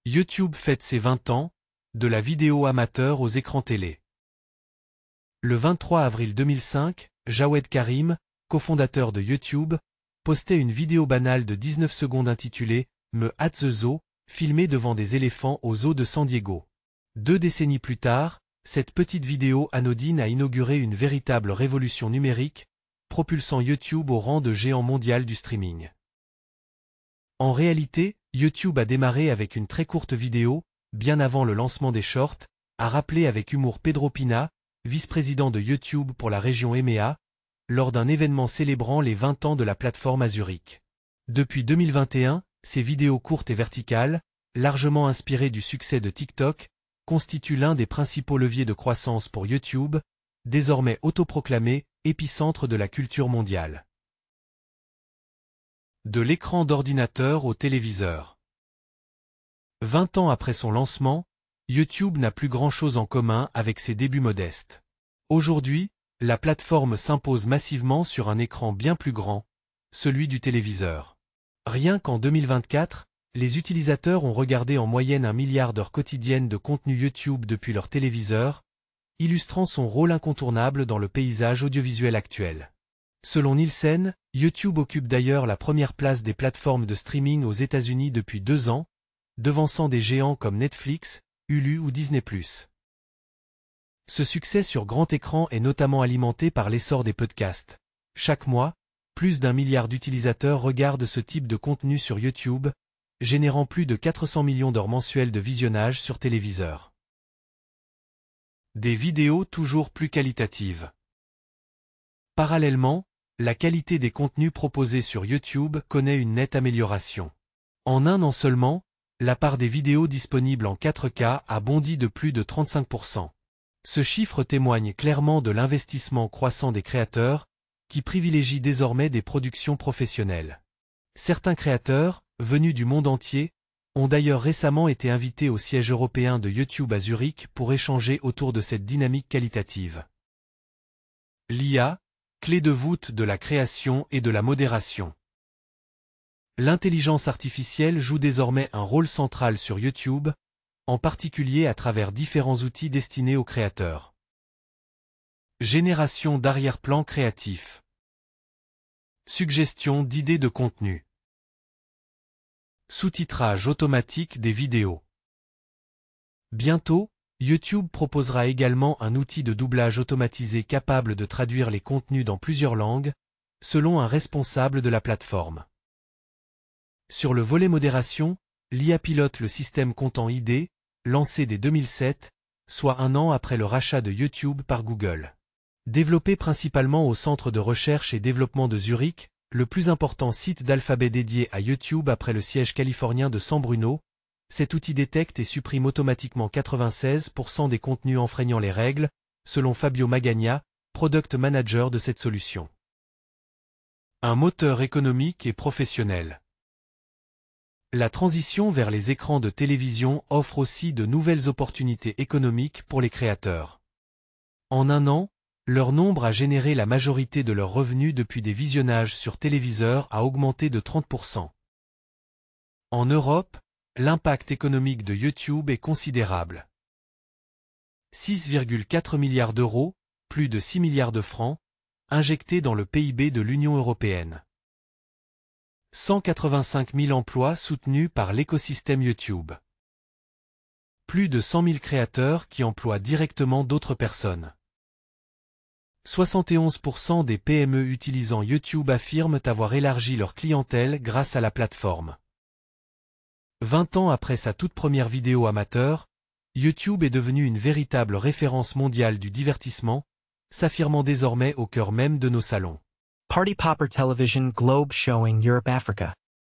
YouTube fête ses 20 ans, de la vidéo amateur aux écrans télé. Le 23 avril 2005, Jawed Karim, cofondateur de YouTube, postait une vidéo banale de 19 secondes intitulée « Me at the Zoo », filmée devant des éléphants au zoo de San Diego. 2 décennies plus tard, cette petite vidéo anodine a inauguré une véritable révolution numérique, propulsant YouTube au rang de géant mondial du streaming. En réalité, YouTube a démarré avec une très courte vidéo, bien avant le lancement des shorts, a rappelé avec humour Pedro Pina, vice-président de YouTube pour la région EMEA, lors d'un événement célébrant les 20 ans de la plateforme à Zurich. Depuis 2021, ces vidéos courtes et verticales, largement inspirées du succès de TikTok, constituent l'un des principaux leviers de croissance pour YouTube, désormais autoproclamé épicentre de la culture mondiale. De l'écran d'ordinateur au téléviseur. 20 ans après son lancement, YouTube n'a plus grand-chose en commun avec ses débuts modestes. Aujourd'hui, la plateforme s'impose massivement sur un écran bien plus grand, celui du téléviseur. Rien qu'en 2024, les utilisateurs ont regardé en moyenne 1 milliard d'heures quotidiennes de contenu YouTube depuis leur téléviseur, illustrant son rôle incontournable dans le paysage audiovisuel actuel. Selon Nielsen, YouTube occupe d'ailleurs la première place des plateformes de streaming aux États-Unis depuis 2 ans, devançant des géants comme Netflix, Hulu ou Disney+. Ce succès sur grand écran est notamment alimenté par l'essor des podcasts. Chaque mois, plus d'1 milliard d'utilisateurs regardent ce type de contenu sur YouTube, générant plus de 400 millions d'heures mensuelles de visionnage sur téléviseur. Des vidéos toujours plus qualitatives. Parallèlement, la qualité des contenus proposés sur YouTube connaît une nette amélioration. En un an seulement, la part des vidéos disponibles en 4K a bondi de plus de 35%. Ce chiffre témoigne clairement de l'investissement croissant des créateurs, qui privilégient désormais des productions professionnelles. Certains créateurs, venus du monde entier, ont d'ailleurs récemment été invités au siège européen de YouTube à Zurich pour échanger autour de cette dynamique qualitative. L'IA, clé de voûte de la création et de la modération. L'intelligence artificielle joue désormais un rôle central sur YouTube, en particulier à travers différents outils destinés aux créateurs. Génération d'arrière-plan créatif. Suggestion d'idées de contenu. Sous-titrage automatique des vidéos. Bientôt, YouTube proposera également un outil de doublage automatisé capable de traduire les contenus dans plusieurs langues, selon un responsable de la plateforme. Sur le volet modération, l'IA pilote le système Content ID, lancé dès 2007, soit 1 an après le rachat de YouTube par Google. Développé principalement au centre de recherche et développement de Zurich, le plus important site d'alphabet dédié à YouTube après le siège californien de San Bruno, cet outil détecte et supprime automatiquement 96% des contenus enfreignant les règles, selon Fabio Magagna, Product Manager de cette solution. Un moteur économique et professionnel. La transition vers les écrans de télévision offre aussi de nouvelles opportunités économiques pour les créateurs. En 1 an, leur nombre a généré la majorité de leurs revenus depuis des visionnages sur téléviseur a augmenté de 30%. En Europe, l'impact économique de YouTube est considérable. 6,4 milliards d'euros, plus de 6 milliards de francs, injectés dans le PIB de l'Union européenne. 185 000 emplois soutenus par l'écosystème YouTube. Plus de 100 000 créateurs qui emploient directement d'autres personnes. 71% des PME utilisant YouTube affirment avoir élargi leur clientèle grâce à la plateforme. 20 ans après sa toute première vidéo amateur, YouTube est devenu une véritable référence mondiale du divertissement, s'affirmant désormais au cœur même de nos salons. Party Popper Television Globe showing Europe Africa.